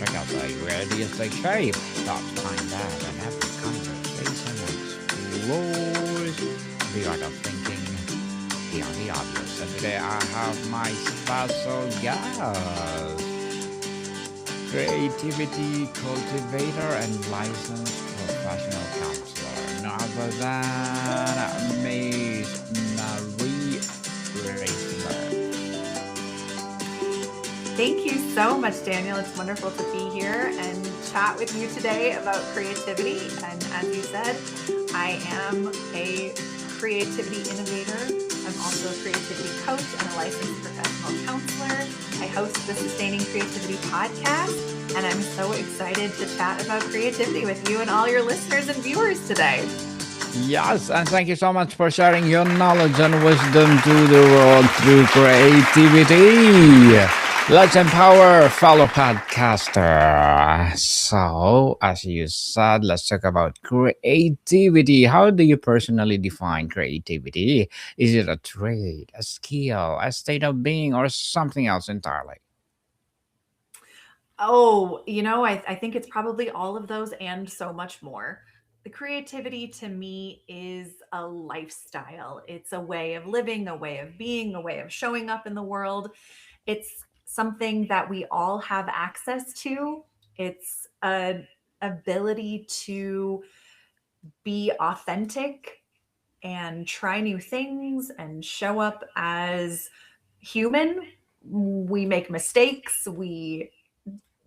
check out the realistic shape. Stop behind that and have a conversation explores the art of thinking beyond the obvious. And today I have my special guest, creativity cultivator and licensed professional counselor, none other than Miss Marie Reisberg. Thank you so much, Daniel. It's wonderful to be here and chat with you today about creativity. And as you said, I am a creativity innovator. I'm also a creativity coach and a licensed professional counselor. I host the Sustaining Creativity podcast, and I'm so excited to chat about creativity with you and all your listeners and viewers today. Yes, and thank you so much for sharing your knowledge and wisdom to the world through creativity. Let's empower fellow podcaster. So, as you said, let's talk about creativity. How do you personally define creativity? Is it a trait, a skill, a state of being, or something else entirely? Oh, I think it's probably all of those and so much more. The creativity to me is a lifestyle. It's a way of living, a way of being, a way of showing up in the world. It's something that we all have access to. It's an ability to be authentic and try new things and show up as human. We make mistakes, we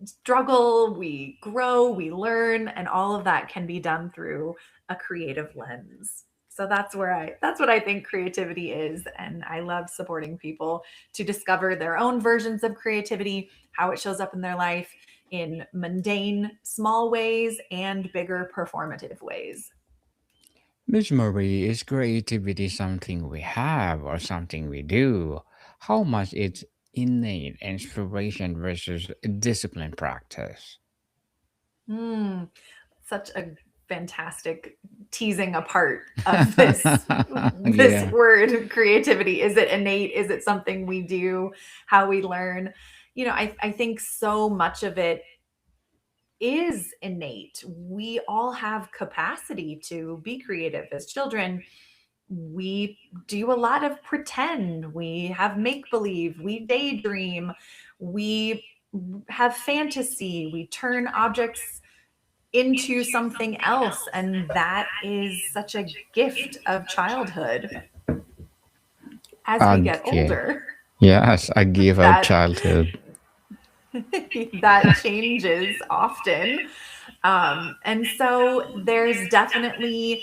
struggle, we grow, we learn, and all of that can be done through a creative lens. So that's what I think creativity is, and I love supporting people to discover their own versions of creativity, how it shows up in their life in mundane small ways and bigger performative ways. Miss Marie, is creativity something we have or something we do? How much it's innate inspiration versus disciplined practice? Hmm, such a fantastic teasing apart of this Yeah. word creativity. Is it innate? Is it something we do? How we learn? I think so much of it is innate. We all have capacity to be creative as children. We do a lot of pretend. We have make believe. We daydream. We have fantasy. We turn objects into something else. And that is such a gift of childhood. As we get Okay. older, Yes, a gift of that childhood. that changes often. And so there's definitely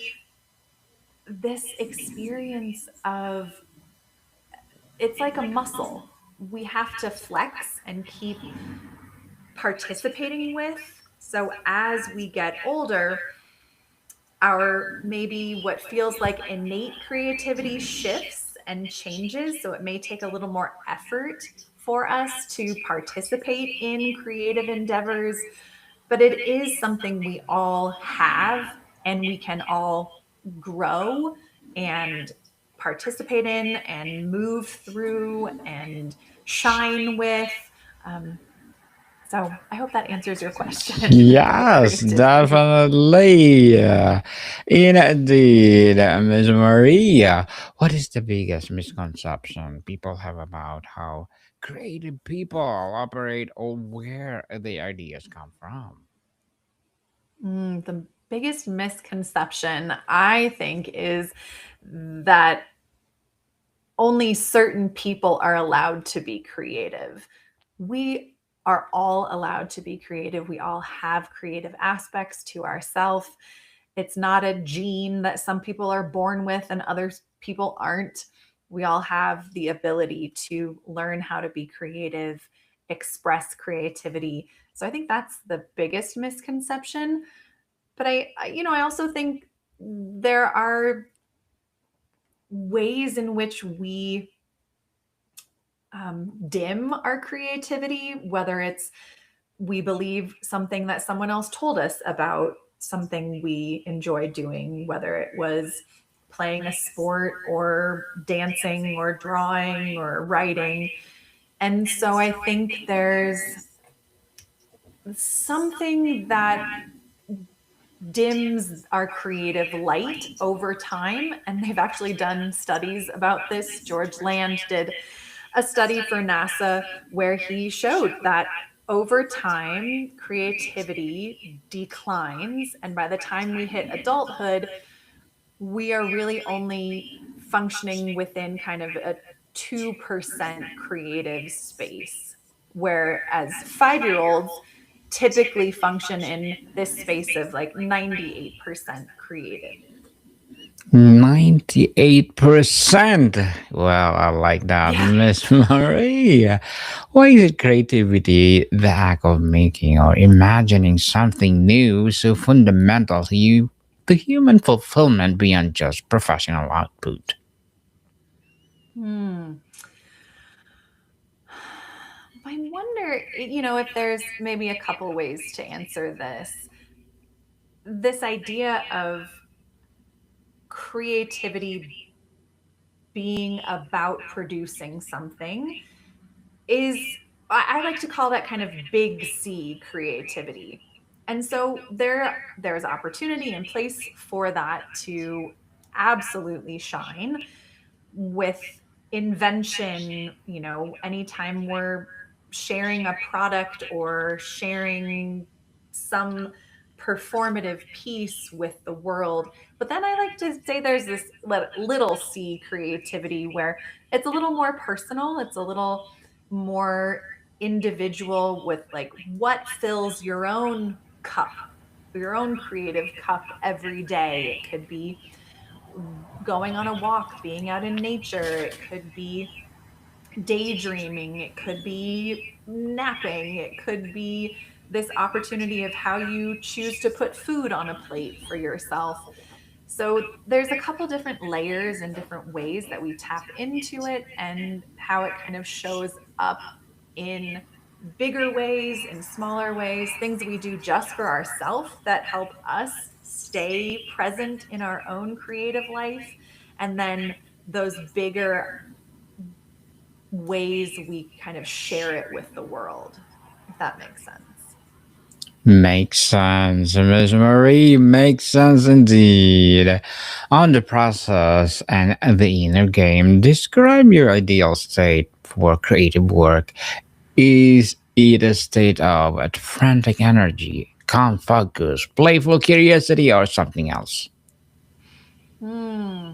this experience of it's like a muscle. We have to flex and keep participating with. So as we get older, our maybe what feels like innate creativity shifts and changes. So it may take a little more effort for us to participate in creative endeavors, but it is something we all have and we can all grow and participate in and move through and shine with. Um, so I hope that answers your question about Yes, creativity. definitely. Indeed, Miss Maria. What is the biggest misconception people have about how creative people operate or where the ideas come from? The biggest misconception, I think, is that only certain people are allowed to be creative. We are all allowed to be creative. We all have creative aspects to ourselves. It's not a gene that some people are born with and other people aren't. We all have the ability to learn how to be creative, express creativity. So I think that's the biggest misconception. But I also think there are ways in which we dim our creativity, whether it's we believe something that someone else told us about something we enjoyed doing, whether it was playing a sport or dancing or drawing or writing. And so I think there's something that dims our creative light over time. And they've actually done studies about this. George Land did a study for NASA where he showed that over time, creativity declines. And by the time we hit adulthood, we are really only functioning within kind of a 2% creative space. Whereas 5-year-olds typically function in this space of like 98% creative. 98%. Well, I like that, Yeah. Miss Maria. Why is it creativity, the act of making or imagining something new, so fundamental to you, to human fulfillment beyond just professional output? Hmm. I wonder, if there's maybe a couple ways to answer this. This idea of creativity being about producing something is, I like to call that kind of big C creativity. And so there's opportunity and place for that to absolutely shine with invention. Anytime we're sharing a product or sharing some performative piece with the world. But then I like to say there's this little c creativity where it's a little more personal, it's a little more individual with like what fills your own cup, your own creative cup every day. It could be going on a walk, being out in nature. It could be daydreaming. It could be napping. It could be this opportunity of how you choose to put food on a plate for yourself. So there's a couple different layers and different ways that we tap into it and how it kind of shows up in bigger ways, in smaller ways, things we do just for ourselves that help us stay present in our own creative life. And then those bigger ways we kind of share it with the world, if that makes sense. Makes sense, Miss Marie. Makes sense indeed. On the process and the inner game, describe your ideal state for creative work. Is it a state of frantic energy, calm focus, playful curiosity, or something else? Hmm.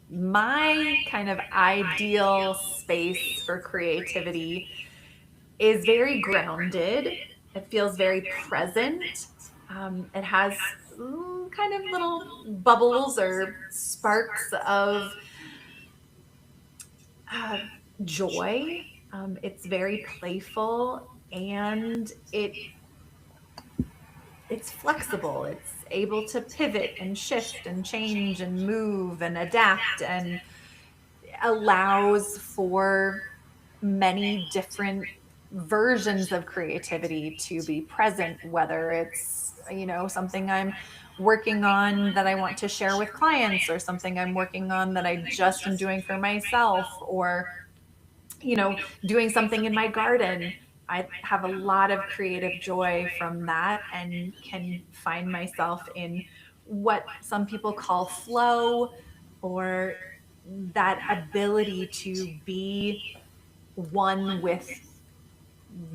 My kind of ideal space for creativity is very grounded. It feels very present. It has kind of little bubbles or sparks of uh, joy. It's very playful and it's flexible. It's able to pivot and shift and change and move and adapt and allows for many different versions of creativity to be present, whether it's something I'm working on that I want to share with clients, or something I'm working on that I just am doing for myself, or doing something in my garden. I have a lot of creative joy from that and can find myself in what some people call flow, or that ability to be one with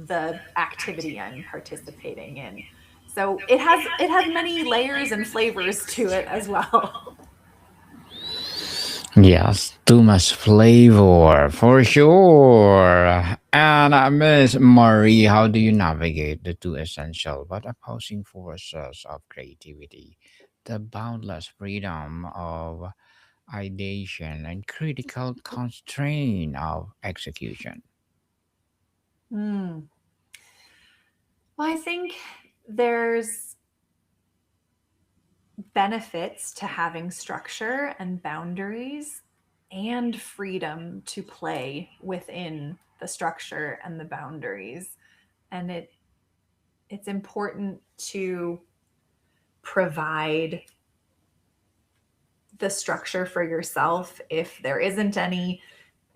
the activity I'm participating in. So it has many layers and flavors to it as well. Yes, too much flavor for sure. And Miss Marie, how do you navigate the two essential but opposing forces of creativity? The boundless freedom of ideation and critical constraint of execution. Hmm. Well, I think there's benefits to having structure and boundaries and freedom to play within the structure and the boundaries. And it's important to provide the structure for yourself if there isn't any,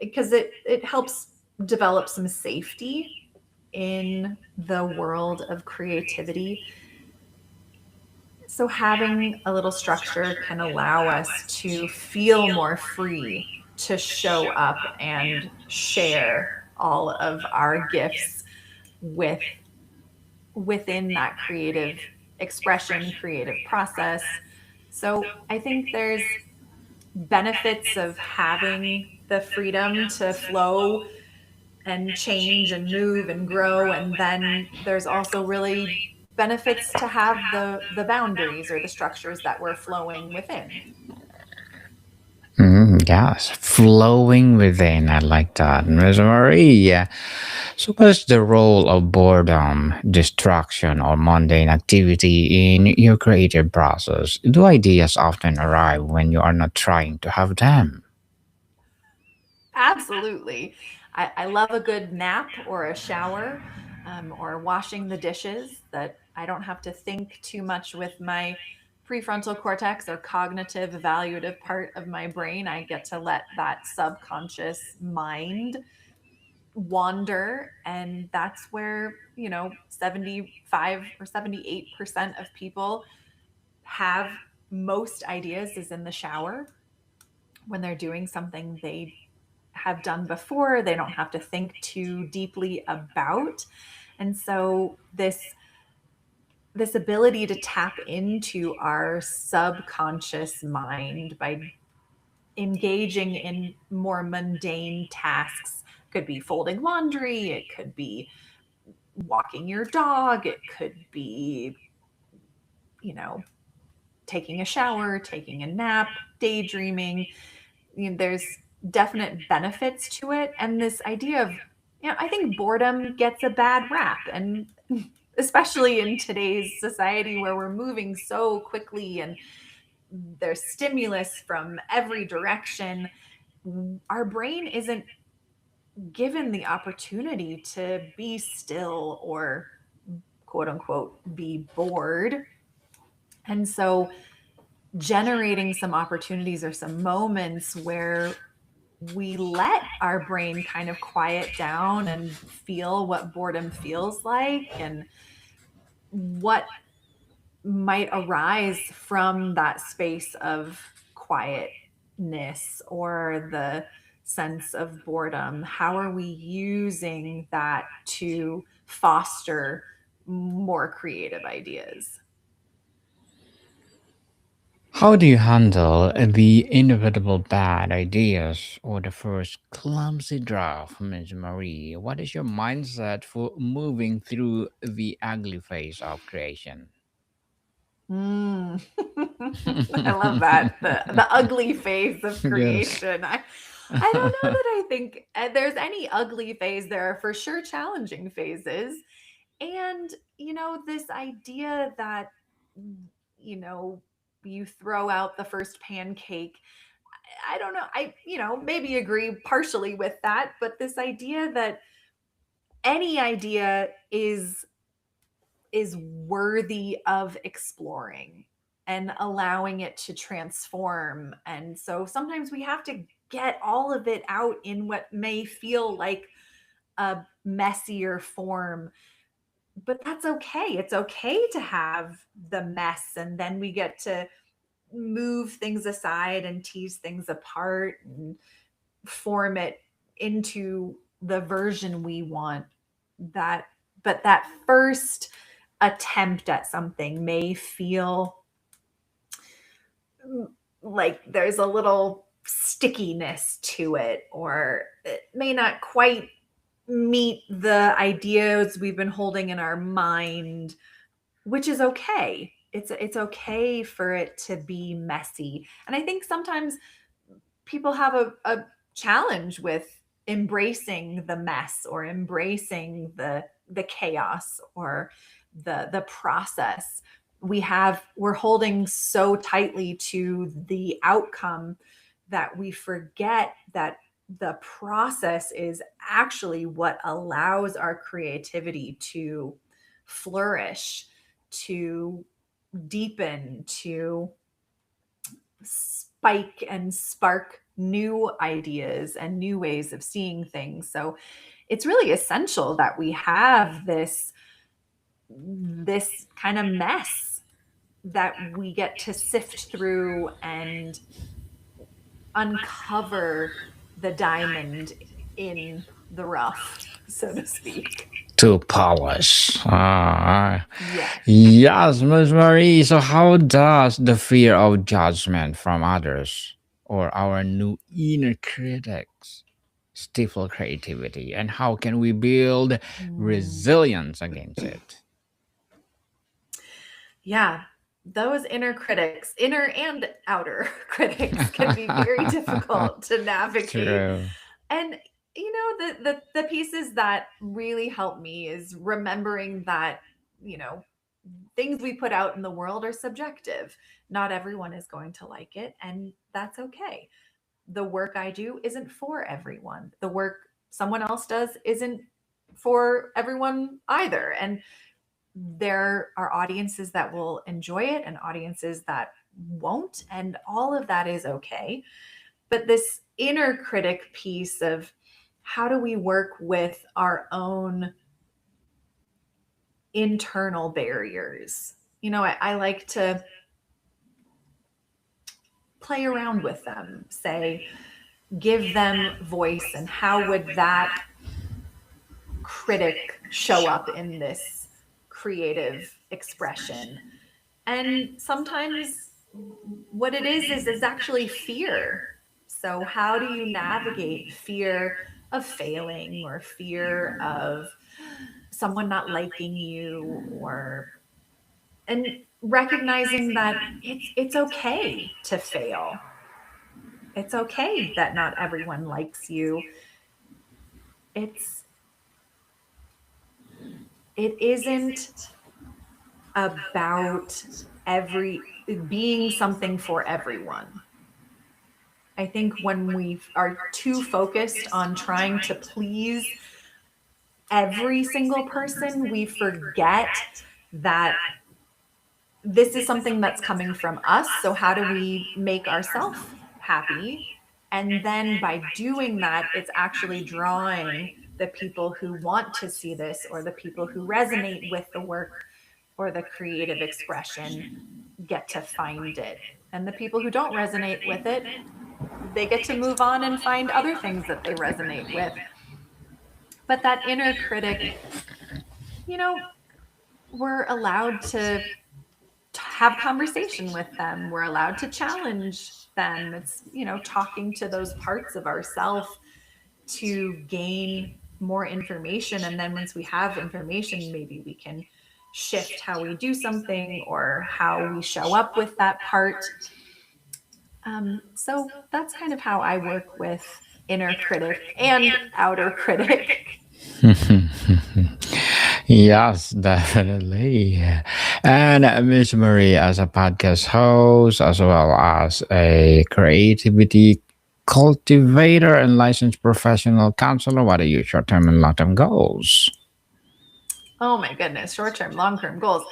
because it helps develop some safety in the world of creativity. So, having a little structure can allow us to feel more free to show up and share all of our gifts with within that creative expression, creative process. So, I think there's benefits of having the freedom to flow and change and move and grow, and then there's also really benefits to have the boundaries or the structures that we're flowing within. Yes, flowing within. I like that, Miss Maria. So, what's the role of boredom, distraction, or mundane activity in your creative process? Do ideas often arrive when you are not trying to have them? Absolutely. I love a good nap or a shower, or washing the dishes, that I don't have to think too much with my prefrontal cortex or cognitive evaluative part of my brain. I get to let that subconscious mind wander. And that's where, 75 or 78% of people have most ideas is in the shower when they're doing something they have done before, they don't have to think too deeply about. And so this ability to tap into our subconscious mind by engaging in more mundane tasks, could be folding laundry, it could be walking your dog, it could be, you know, taking a shower, taking a nap, daydreaming. There's definite benefits to it. And this idea of, I think boredom gets a bad rap. And especially in today's society where we're moving so quickly and there's stimulus from every direction, our brain isn't given the opportunity to be still or quote unquote be bored. And so generating some opportunities or some moments where we let our brain kind of quiet down and feel what boredom feels like and what might arise from that space of quietness or the sense of boredom. How are we using that to foster more creative ideas? How do you handle the inevitable bad ideas or the first clumsy draft, Ms. Marie? What is your mindset for moving through the ugly phase of creation? Mm. I love that. The ugly phase of Yes. creation. I don't know that I think there's any ugly phase. There are for sure challenging phases. And, this idea that, mm, you know, you throw out the first pancake. I don't know. Maybe agree partially with that, but this idea that any idea is worthy of exploring and allowing it to transform. And so sometimes we have to get all of it out in what may feel like a messier form, but that's okay. It's okay to have the mess, and then we get to move things aside and tease things apart and form it into the version we want. That But that first attempt at something may feel like there's a little stickiness to it, or it may not quite meet the ideas we've been holding in our mind, which is okay. It's okay for it to be messy. And I think sometimes people have a challenge with embracing the mess or embracing the chaos or the process. We're holding so tightly to the outcome that we forget that the process is actually what allows our creativity to flourish, to deepen, to spike and spark new ideas and new ways of seeing things. So it's really essential that we have this kind of mess that we get to sift through and uncover the diamond in the rough, so to speak. To polish. Yes. Yes, Miss Marie. So, how does the fear of judgment from others or our new inner critics stifle creativity? And how can we build Mm. resilience against it? Yeah. Those inner critics, inner and outer critics, can be very difficult to navigate. True. And the pieces that really help me is remembering that, you know, things we put out in the world are subjective. Not everyone is going to like it, and that's okay. The work I do isn't for everyone. The work someone else does isn't for everyone either. And there are audiences that will enjoy it and audiences that won't, and all of that is okay. But this inner critic piece of how do we work with our own internal barriers? I like to play around with them, say, give them voice, and how would that critic show up in this creative expression? And sometimes what it is actually fear. So how do you navigate fear of failing or fear of someone not liking you, or and recognizing that it's okay to fail. It's okay that not everyone likes you. It's it isn't about every being something for everyone. I think when we are too focused on trying to please every single person, we forget that this is something that's coming from us. So, how do we make ourselves happy? And then by doing that, it's actually drawing the people who want to see this, or the people who resonate with the work or the creative expression get to find it. And the people who don't resonate with it, they get to move on and find other things that they resonate with. But that inner critic, you know, we're allowed to have conversation with them. We're allowed to challenge them. It's, talking to those parts of ourself to gain more information. And then once we have information, maybe we can shift how we do something or how we show up with that part. So that's kind of how I work with inner critic and outer critic. Yes, definitely. And Miss Marie, as a podcast host, as well as a creativity cultivator and licensed professional counselor, what are your short term and long term goals? Oh my goodness, short term, long term goals.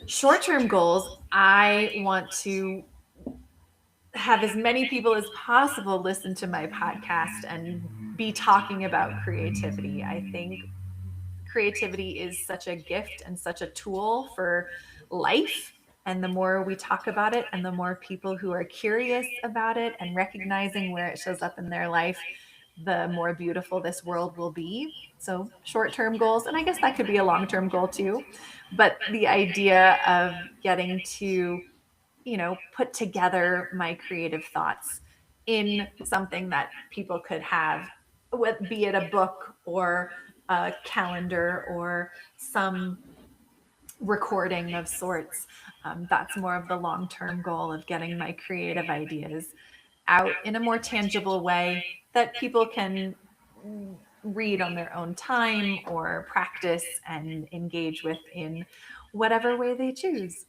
Short term goals, I want to have as many people as possible listen to my podcast and be talking about creativity. I think creativity is such a gift and such a tool for life. And the more we talk about it, and the more people who are curious about it and recognizing where it shows up in their life, the more beautiful this world will be. So, short term goals, and I guess that could be a long term goal too. But the idea of getting to, put together my creative thoughts in something that people could have, be it a book or a calendar or some recording of sorts. That's more of the long term goal of getting my creative ideas out in a more tangible way that people can read on their own time or practice and engage with in whatever way they choose.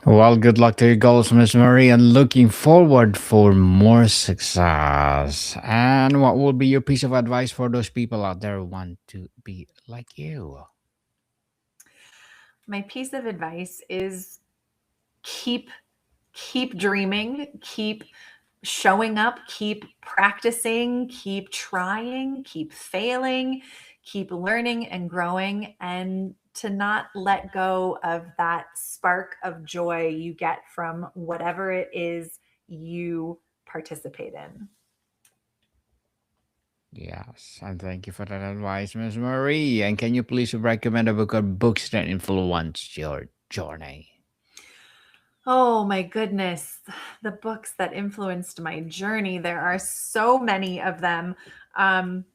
Well, good luck to your goals, Miss Marie, and looking forward for more success. And what will be your piece of advice for those people out there who want to be like you? My piece of advice is keep keep dreaming, keep showing up, keep practicing, keep trying, keep failing, keep learning and growing, and to not let go of that spark of joy you get from whatever it is you participate in. Yes, and thank you for that advice, Miss Marie. And can you please recommend a book or books that influenced your journey? Oh my goodness, the books that influenced my journey. There are so many of them. Um,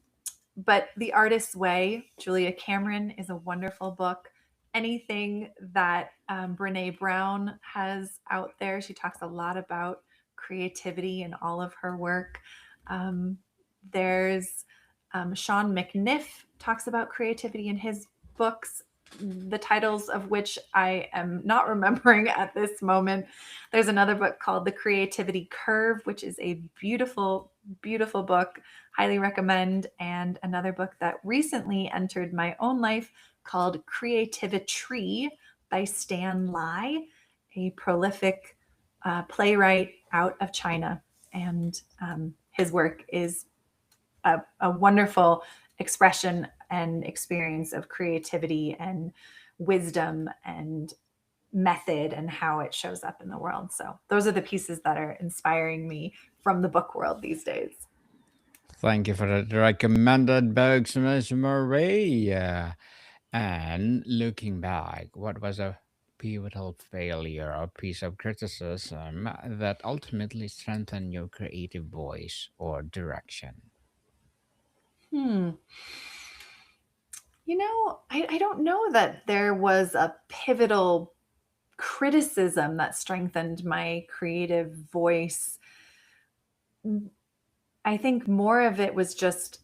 but The Artist's Way, Julia Cameron, is a wonderful book. Anything that Brene Brown has out there, she talks a lot about creativity in all of her work. Um, there's Sean McNiff talks about creativity in his books, the titles of which I am not remembering at this moment. There's another book called The Creativity Curve, which is a beautiful, beautiful book. Highly recommend. And another book that recently entered my own life called Creativity by Stan Lai, a prolific playwright out of China. And his work is a wonderful expression and experience of creativity and wisdom and method and how it shows up in the world. So those are the pieces that are inspiring me from the book world these days. Thank you for that recommended books, Miss Marie. And looking back, what was a pivotal failure or piece of criticism that ultimately strengthened your creative voice or direction? Hmm. I don't know that there was a pivotal criticism that strengthened my creative voice. I think more of it was just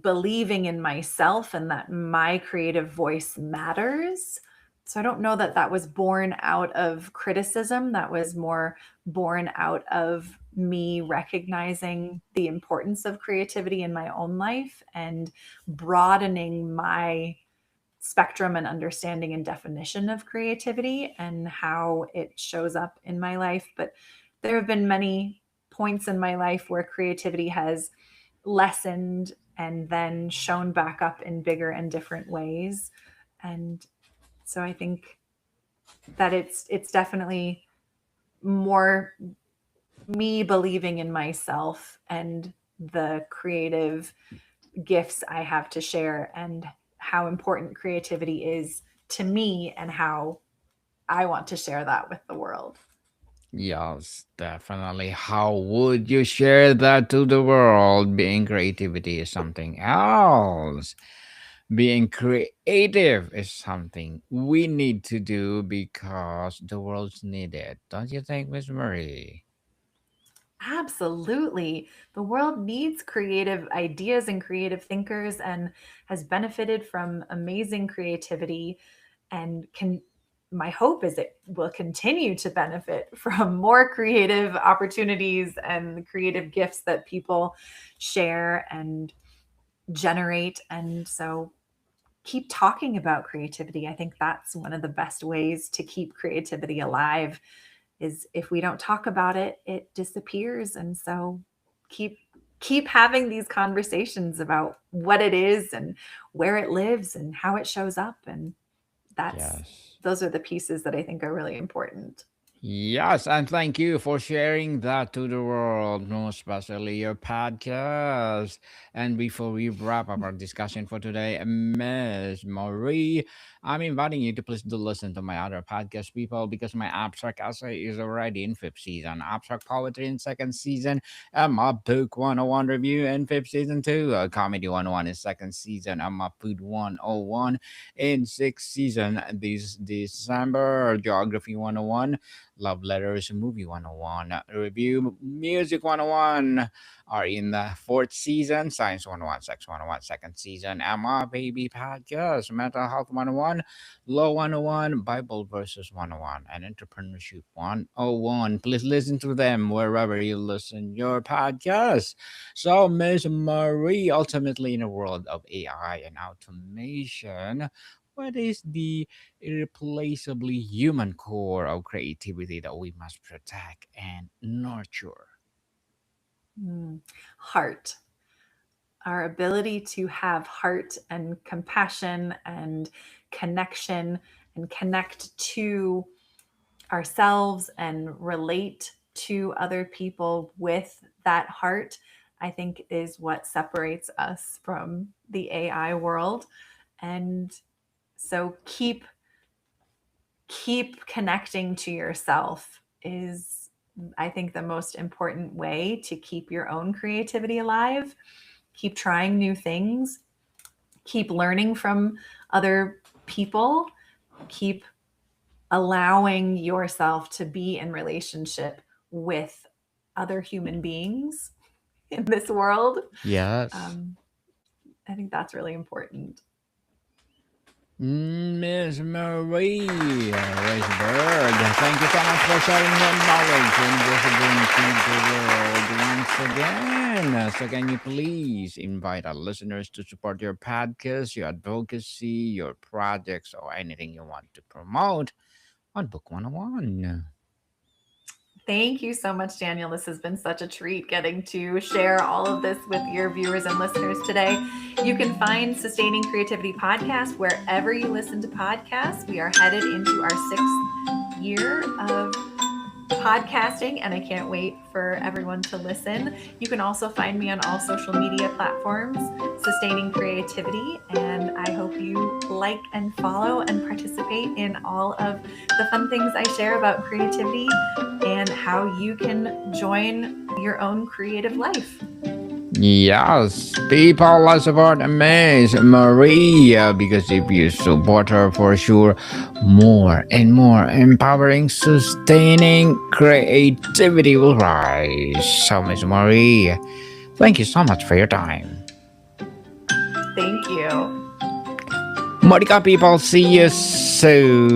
believing in myself and that my creative voice matters. So I don't know that that was born out of criticism. That was more born out of me recognizing the importance of creativity in my own life and broadening my spectrum and understanding and definition of creativity and how it shows up in my life. But there have been many points in my life where creativity has lessened and then shown back up in bigger and different ways. And so I think that it's definitely more me believing in myself and the creative gifts I have to share and how important creativity is to me and how I want to share that with the world. Yes, definitely. How would you share that to the world? Being creativity is something else. Being creative is something we need to do because the world's need it. Don't you think, Miss Marie? Absolutely. The world needs creative ideas and creative thinkers and has benefited from amazing creativity and can my hope is it will continue to benefit from more creative opportunities and creative gifts that people share and generate. And so keep talking about creativity. I think that's one of the best ways to keep creativity alive is if we don't talk about it, it disappears. And so keep keep having these conversations about what it is and where it lives and how it shows up. And that's Yes. those are the pieces that I think are really important. Yes, and thank you for sharing that to the world, most especially your podcast. And before we wrap up our discussion for today, Miss Marie, I'm inviting you to please do listen to my other podcast, people, because my abstract essay is already in fifth season, abstract poetry in second season, and my book 101 review in fifth season too, comedy 101 in second season, and my food 101 in sixth season. This December, geography 101. Love Letters Movie 101, Review Music 101 are in the fourth season, Science 101, Sex 101, second season, Emma Baby Podcast, Mental Health 101, Law 101, Bible Verses 101, and Entrepreneurship 101. Please listen to them wherever you listen your podcast. So, Miss Marie, ultimately in a world of AI and automation, what is the irreplaceably human core of creativity that we must protect and nurture? Heart. Our ability to have heart and compassion and connection and connect to ourselves and relate to other people with that heart, I think is what separates us from the AI world. And so keep connecting to yourself is, I think, the most important way to keep your own creativity alive. Keep trying new things, keep learning from other people, keep allowing yourself to be in relationship with other human beings in this world. Yes. Um, I think that's really important. Miss Marie Reisberg, thank you so much for sharing your knowledge and wisdom to the world once again. So, can you please invite our listeners to support your podcast, your advocacy, your projects, or anything you want to promote on Book 101? Thank you so much, Daniel. This has been such a treat getting to share all of this with your viewers and listeners today. You can find Sustaining Creativity Podcast wherever you listen to podcasts. We are headed into our 6th year of podcasting, and I can't wait for everyone to listen. You can also find me on all social media platforms, Sustaining Creativity, and I hope you like and follow and participate in all of the fun things I share about creativity and how you can join your own creative life. Yes, people let's support Miss Maria because if you support her for sure, more and more empowering, sustaining creativity will rise. So, Miss Maria, thank you so much for your time. Thank you. Monica people, see you soon.